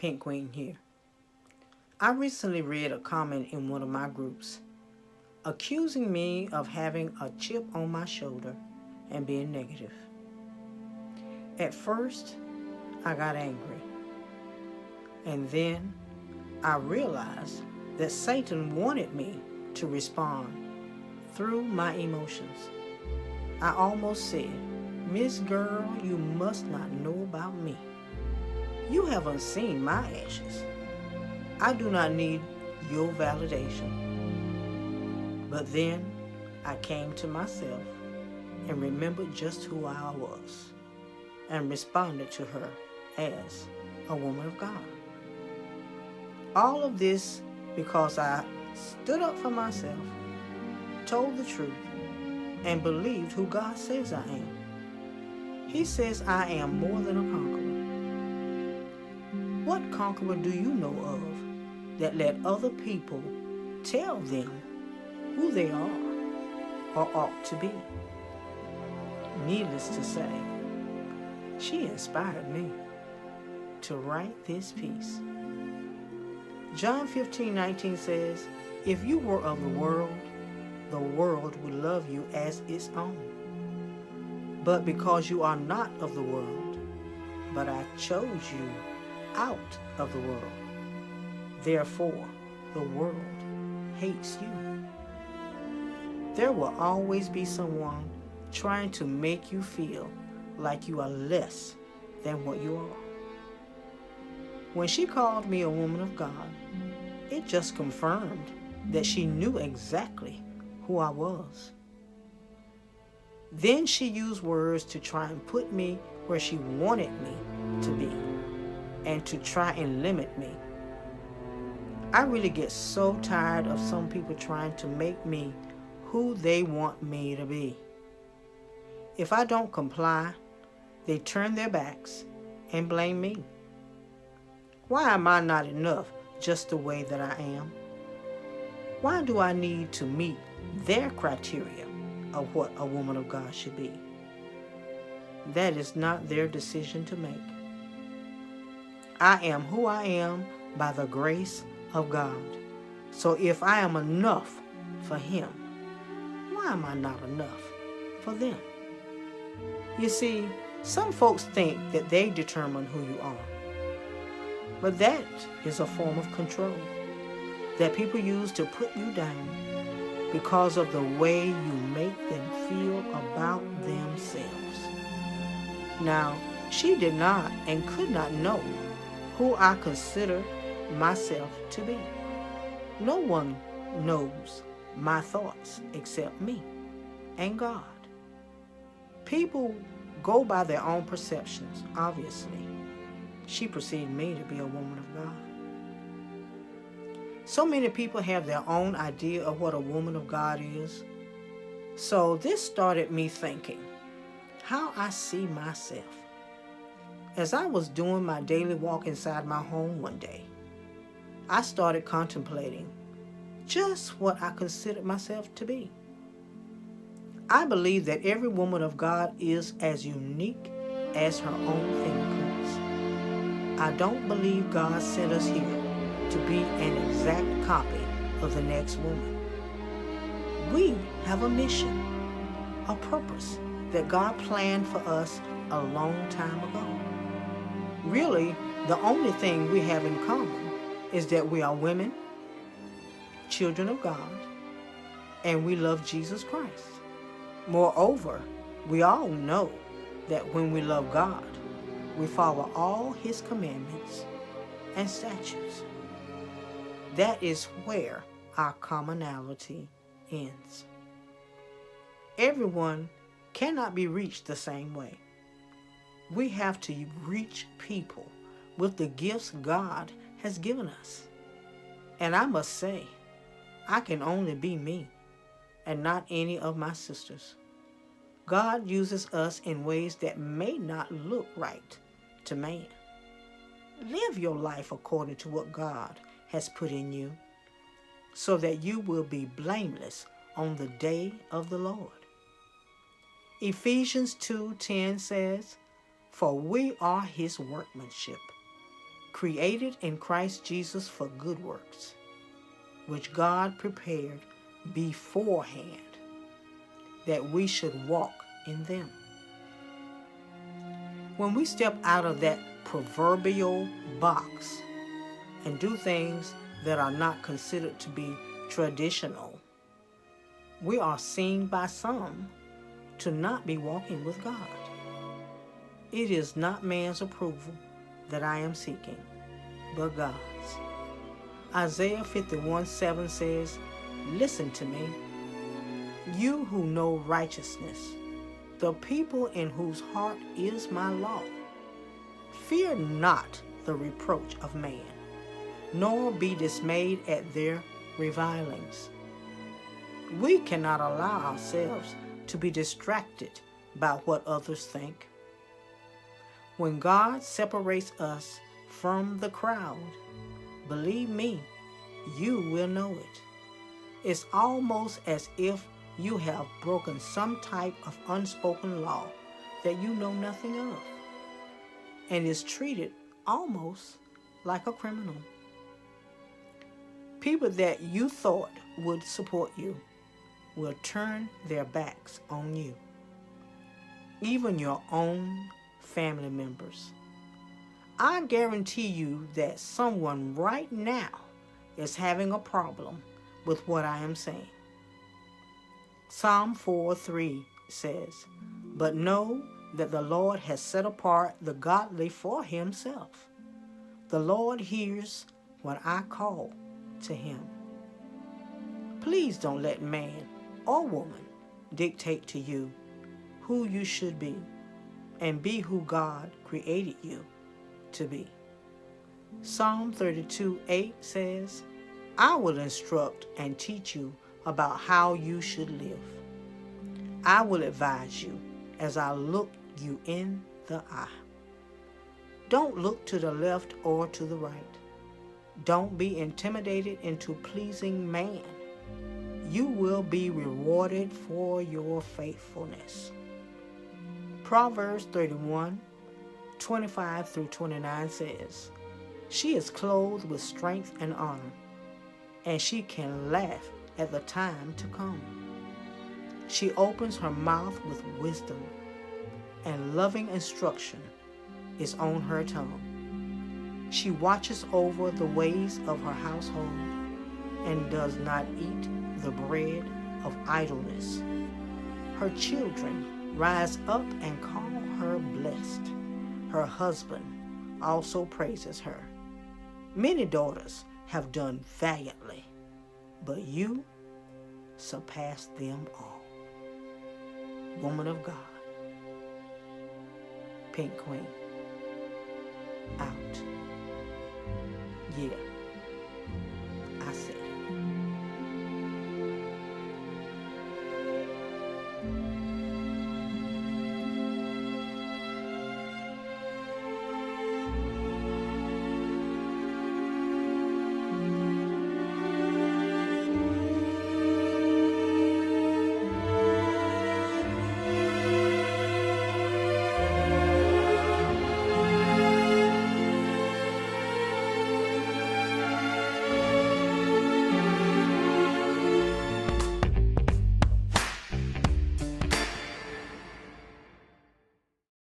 Pink Queen here. I recently read a comment in one of my groups accusing me of having a chip on my shoulder and being negative. At first, I got angry. And then I realized that Satan wanted me to respond through my emotions. I almost said, "Miss Girl, you must not know about me. You haven't seen my ashes. I do not need your validation." But then I came to myself and remembered just who I was and responded to her as a woman of God. All of this because I stood up for myself, told the truth, and believed who God says I am. He says I am more than a conqueror. What conqueror do you know of that let other people tell them who they are or ought to be? Needless to say, she inspired me to write this piece. John 15:19 says, "If you were of the world would love you as its own. But because you are not of the world, but I chose you out of the world, therefore the world hates you." There will always be someone trying to make you feel like you are less than what you are. When she called me a woman of God, it just confirmed that she knew exactly who I was. Then she used words to try and put me where she wanted me to be and to try and limit me. I really get so tired of some people trying to make me who they want me to be. If I don't comply, they turn their backs and blame me. Why am I not enough just the way that I am? Why do I need to meet their criteria of what a woman of God should be? That is not their decision to make. I am who I am by the grace of God. So if I am enough for Him, why am I not enough for them? You see, some folks think that they determine who you are. But that is a form of control that people use to put you down because of the way you make them feel about themselves. Now, she did not and could not know who I consider myself to be. No one knows my thoughts except me and God. People go by their own perceptions, obviously. She perceived me to be a woman of God. So many people have their own idea of what a woman of God is. So this started me thinking how I see myself. As I was doing my daily walk inside my home one day, I started contemplating just what I considered myself to be. I believe that every woman of God is as unique as her own fingerprints. I don't believe God sent us here to be an exact copy of the next woman. We have a mission, a purpose that God planned for us a long time ago. Really, the only thing we have in common is that we are women, children of God, and we love Jesus Christ. Moreover, we all know that when we love God, we follow all His commandments and statutes. That is where our commonality ends. Everyone cannot be reached the same way. We have to reach people with the gifts God has given us. And I must say, I can only be me and not any of my sisters. God uses us in ways that may not look right to man. Live your life according to what God has put in you, so that you will be blameless on the day of the Lord. Ephesians 2:10 says, "For we are His workmanship, created in Christ Jesus for good works, which God prepared beforehand that we should walk in them. When we step out of that proverbial box and do things that are not considered to be traditional, we are seen by some to not be walking with God. It is not man's approval that I am seeking, but God's. Isaiah 51:7 says, "Listen to me, you who know righteousness, the people in whose heart is my law. Fear not the reproach of man, nor be dismayed at their revilings." We cannot allow ourselves to be distracted by what others think. When God separates us from the crowd, believe me, you will know it. It's almost as if you have broken some type of unspoken law that you know nothing of, and is treated almost like a criminal. People that you thought would support you will turn their backs on you. Even your own family members. I guarantee you that someone right now is having a problem with what I am saying. Psalm 4:3 says, "But know that the Lord has set apart the godly for himself. The Lord hears when I call to him." Please don't let man or woman dictate to you who you should be, and be who God created you to be. Psalm 32:8 says, "I will instruct and teach you about how you should live. I will advise you as I look you in the eye." Don't look to the left or to the right. Don't be intimidated into pleasing man. You will be rewarded for your faithfulness. Proverbs 31:25-29 says, "She is clothed with strength and honor, and she can laugh at the time to come. She opens her mouth with wisdom, and loving instruction is on her tongue. She watches over the ways of her household and does not eat the bread of idleness. Her children rise up and call her blessed. Her husband also praises her. Many daughters have done valiantly, but you surpass them all." Woman of God, Pink Queen, out. Yeah.